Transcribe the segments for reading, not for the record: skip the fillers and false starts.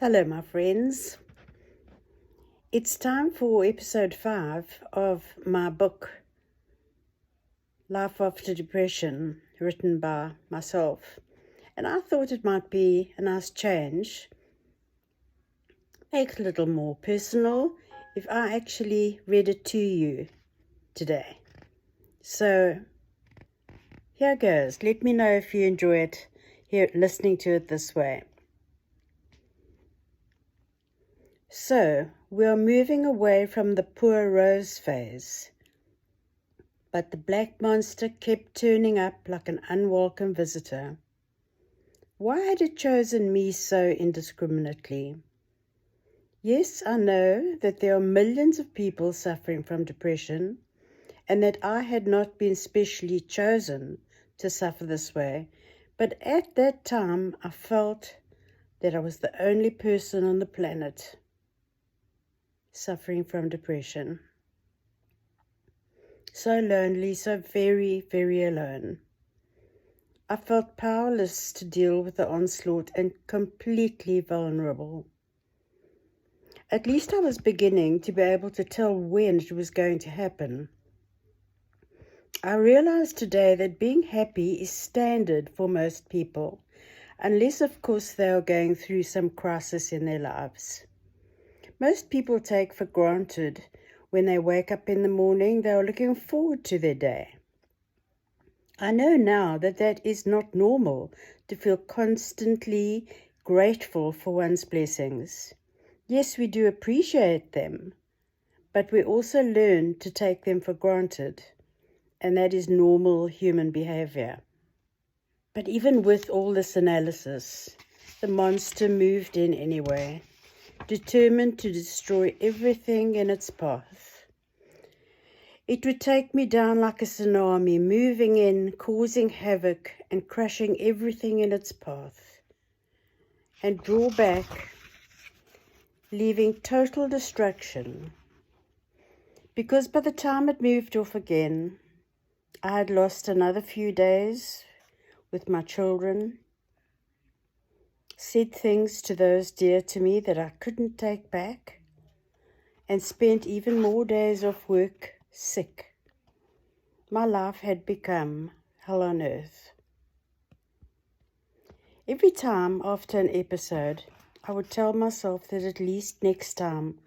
Hello, my friends. It's time for episode 5 of my book, Life After Depression, written by myself. And I thought it might be a nice change, make it a little more personal, if I actually read it to you today. So, here goes. Let me know if you enjoy it, listening to it this way. So, we are moving away from the poor Rose phase. But the black monster kept turning up like an unwelcome visitor. Why had it chosen me so indiscriminately? Yes, I know that there are millions of people suffering from depression, and that I had not been specially chosen to suffer this way, but at that time I felt that I was the only person on the planet suffering from depression. So lonely, so very, very alone. I felt powerless to deal with the onslaught and completely vulnerable. At least I was beginning to be able to tell when it was going to happen. I realized today that being happy is standard for most people, unless of course they are going through some crisis in their lives. Most people take for granted when they wake up in the morning they are looking forward to their day. I know now that that is not normal, to feel constantly grateful for one's blessings. Yes, we do appreciate them, but we also learn to take them for granted, and that is normal human behavior. But even with all this analysis, the monster moved in anyway, determined to destroy everything in its path. It would take me down like a tsunami, moving in, causing havoc, and crushing everything in its path, and draw back, leaving total destruction. Because by the time it moved off again, I had lost another few days with my children, said things to those dear to me that I couldn't take back, and spent even more days off work sick. My life had become hell on earth. Every time after an episode, I would tell myself that at least next time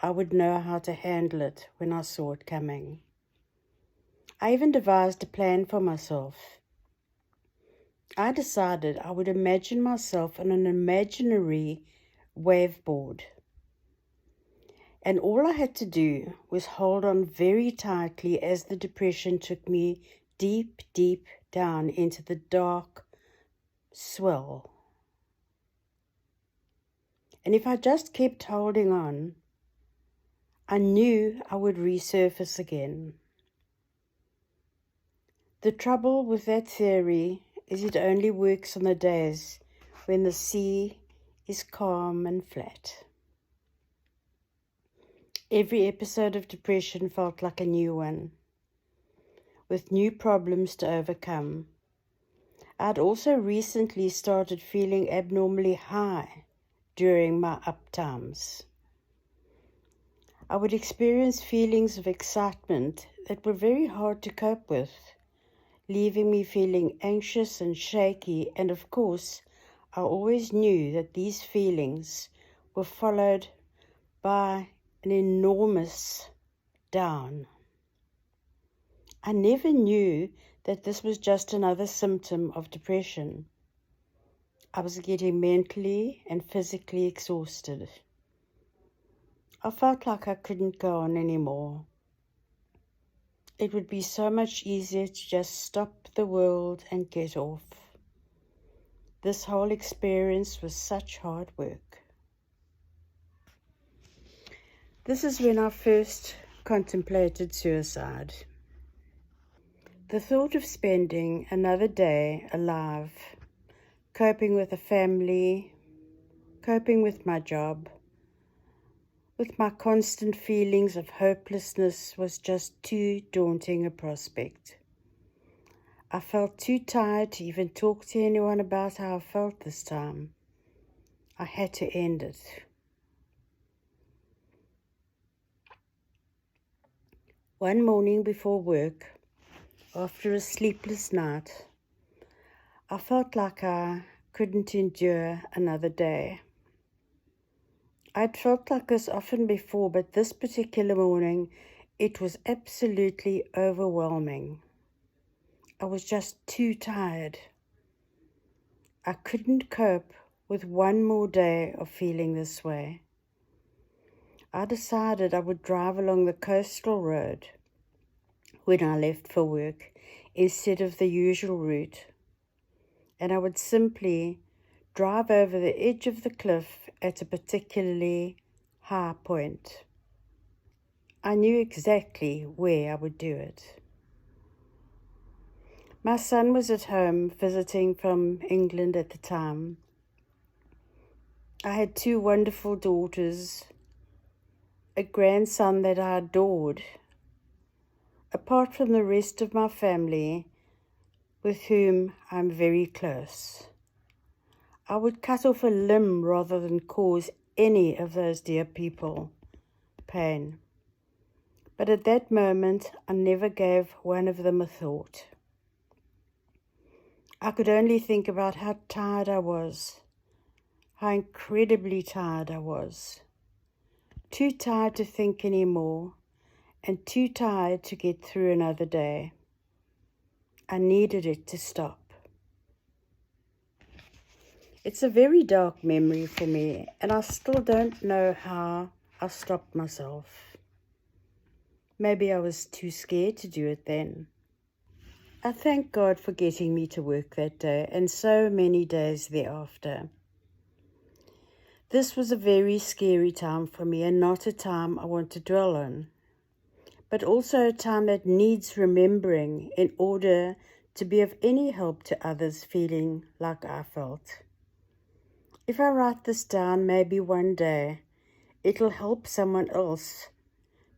I would know how to handle it when I saw it coming. I even devised a plan for myself. I decided I would imagine myself on an imaginary waveboard. And all I had to do was hold on very tightly as the depression took me deep, deep down into the dark swell. And if I just kept holding on, I knew I would resurface again. The trouble with that theory is it only works on the days when the sea is calm and flat. Every episode of depression felt like a new one, with new problems to overcome. I'd also recently started feeling abnormally high during my up times. I would experience feelings of excitement that were very hard to cope with, leaving me feeling anxious and shaky, and of course, I always knew that these feelings were followed by an enormous down. I never knew that this was just another symptom of depression. I was getting mentally and physically exhausted. I felt like I couldn't go on anymore. It would be so much easier to just stop the world and get off. This whole experience was such hard work. This is when I first contemplated suicide. The thought of spending another day alive, coping with a family, coping with my job, with my constant feelings of hopelessness was just too daunting a prospect. I felt too tired to even talk to anyone about how I felt this time. I had to end it. One morning before work, after a sleepless night, I felt like I couldn't endure another day. I'd felt like this often before, but this particular morning, it was absolutely overwhelming. I was just too tired. I couldn't cope with one more day of feeling this way. I decided I would drive along the coastal road when I left for work instead of the usual route, and I would simply drive over the edge of the cliff at a particularly high point. I knew exactly where I would do it. My son was at home visiting from England at the time. I had 2 wonderful daughters, a grandson that I adored, apart from the rest of my family with whom I'm very close. I would cut off a limb rather than cause any of those dear people pain. But at that moment, I never gave one of them a thought. I could only think about how tired I was, how incredibly tired I was. Too tired to think anymore, and too tired to get through another day. I needed it to stop. It's a very dark memory for me, and I still don't know how I stopped myself. Maybe I was too scared to do it then. I thank God for getting me to work that day and so many days thereafter. This was a very scary time for me and not a time I want to dwell on, but also a time that needs remembering in order to be of any help to others feeling like I felt. If I write this down, maybe one day it'll help someone else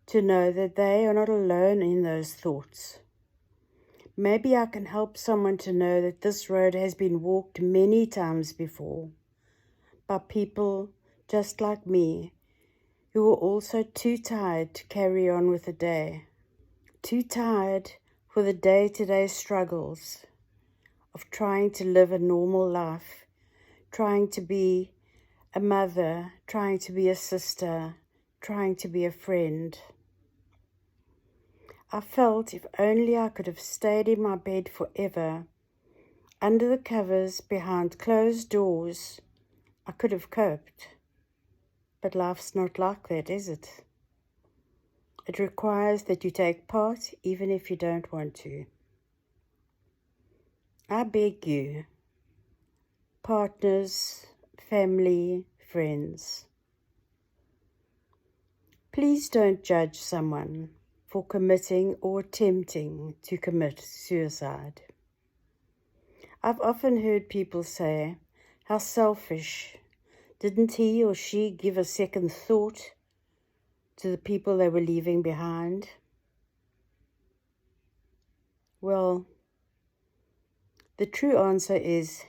to know that they are not alone in those thoughts. Maybe I can help someone to know that this road has been walked many times before by people just like me who were also too tired to carry on with the day, too tired for the day-to-day struggles of trying to live a normal life, trying to be a mother, trying to be a sister, trying to be a friend. I felt if only I could have stayed in my bed forever, under the covers, behind closed doors, I could have coped. But life's not like that, is it? It requires that you take part even if you don't want to. I beg you, partners, family, friends, please don't judge someone for committing or attempting to commit suicide. I've often heard people say, how selfish. Didn't he or she give a second thought to the people they were leaving behind? Well, the true answer is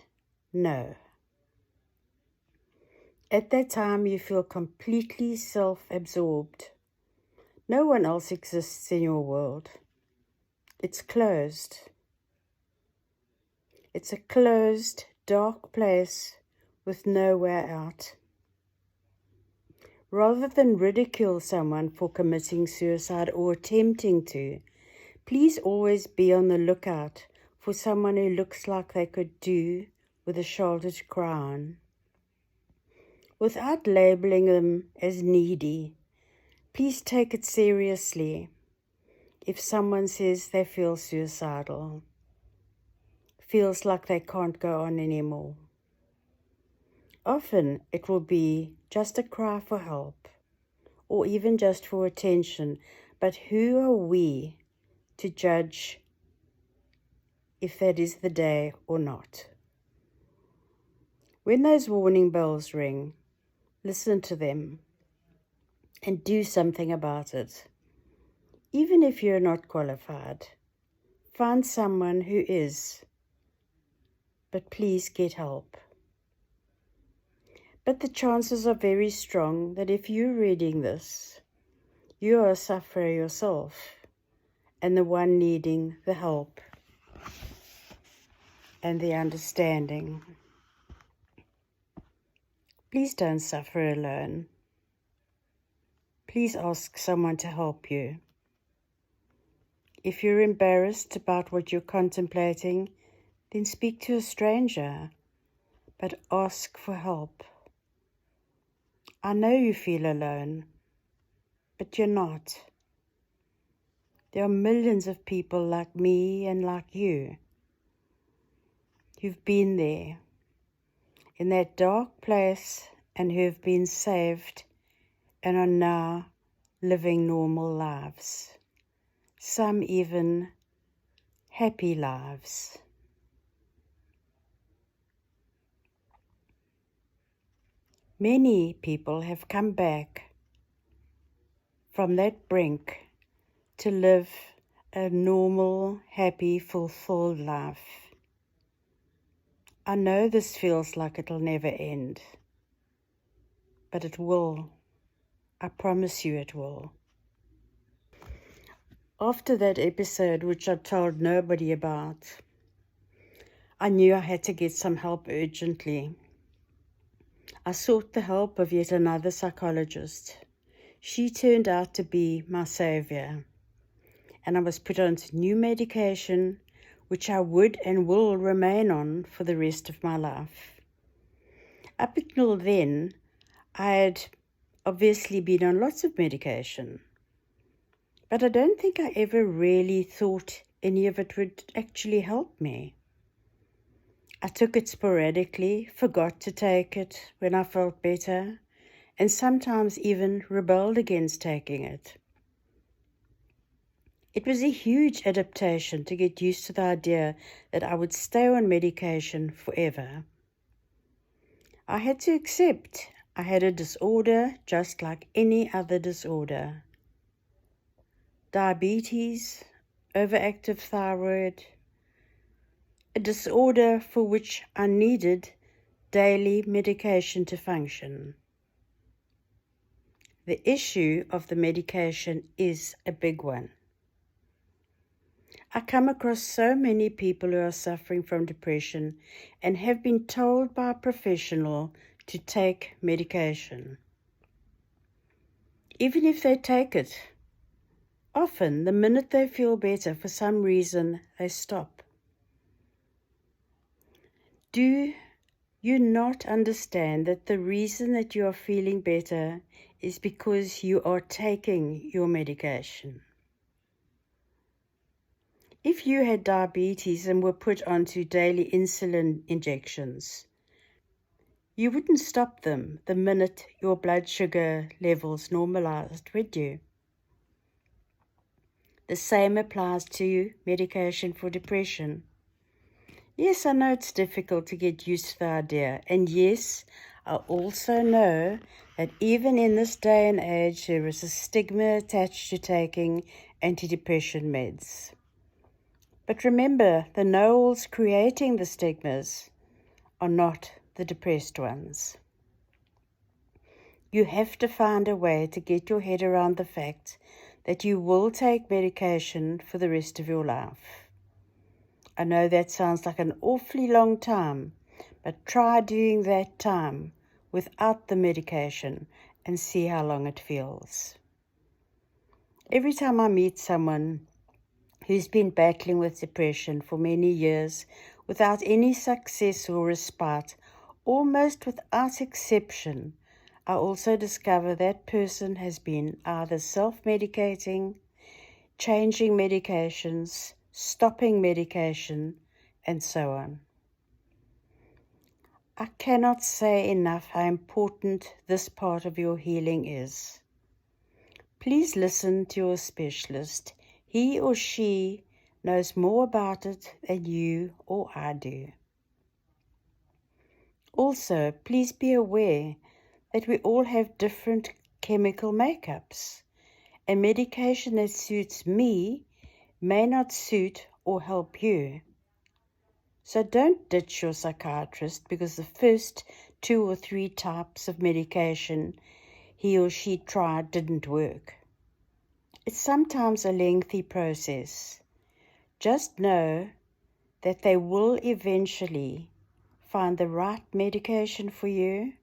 no. At that time, you feel completely self-absorbed. No one else exists in your world. It's closed. It's a closed, dark place with nowhere out. Rather than ridicule someone for committing suicide or attempting to, please always be on the lookout for someone who looks like they could do with a shoulder to cry on. Without labeling them as needy, please take it seriously if someone says they feel suicidal, feels like they can't go on anymore. Often it will be just a cry for help or even just for attention, but who are we to judge if that is the day or not? When those warning bells ring, listen to them and do something about it. Even if you're not qualified, find someone who is, but please get help. But the chances are very strong that if you're reading this, you are a sufferer yourself and the one needing the help and the understanding. Please don't suffer alone. Please ask someone to help you. If you're embarrassed about what you're contemplating, then speak to a stranger, but ask for help. I know you feel alone, but you're not. There are millions of people like me and like you. Who've been there, in that dark place, and who have been saved and are now living normal lives. Some even happy lives. Many people have come back from that brink to live a normal, happy, fulfilled life. I know this feels like it'll never end, but it will. I promise you it will. After that episode, which I told nobody about, I knew I had to get some help urgently. I sought the help of yet another psychologist. She turned out to be my savior, and I was put onto new medication, which I would and will remain on for the rest of my life. Up until then, I had obviously been on lots of medication, but I don't think I ever really thought any of it would actually help me. I took it sporadically, forgot to take it when I felt better, and sometimes even rebelled against taking it. It was a huge adaptation to get used to the idea that I would stay on medication forever. I had to accept I had a disorder just like any other disorder. Diabetes, overactive thyroid, a disorder for which I needed daily medication to function. The issue of the medication is a big one. I come across so many people who are suffering from depression and have been told by a professional to take medication. Even if they take it, often the minute they feel better, for some reason, they stop. Do you not understand that the reason that you are feeling better is because you are taking your medication? If you had diabetes and were put onto daily insulin injections, you wouldn't stop them the minute your blood sugar levels normalized, would you? The same applies to medication for depression. Yes, I know it's difficult to get used to the idea, and yes, I also know that even in this day and age, there is a stigma attached to taking antidepressant meds. But remember, the know-alls creating the stigmas are not the depressed ones. You have to find a way to get your head around the fact that you will take medication for the rest of your life. I know that sounds like an awfully long time, but try doing that time without the medication and see how long it feels. Every time I meet someone who's been battling with depression for many years without any success or respite, almost without exception, I also discover that person has been either self-medicating, changing medications, stopping medication, and so on. I cannot say enough how important this part of your healing is. Please listen to your specialist. He or she knows more about it than you or I do. Also, please be aware that we all have different chemical makeups. A medication that suits me may not suit or help you. So don't ditch your psychiatrist because the first 2 or 3 types of medication he or she tried didn't work. It's sometimes a lengthy process. Just know that they will eventually find the right medication for you,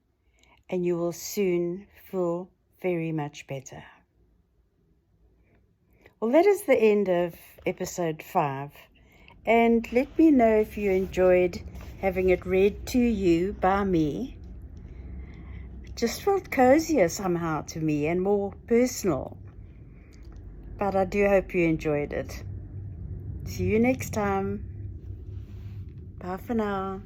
and you will soon feel very much better. Well, that is the end of episode 5. And let me know if you enjoyed having it read to you by me. It just felt cozier somehow to me and more personal. But I do hope you enjoyed it. See you next time. Bye for now.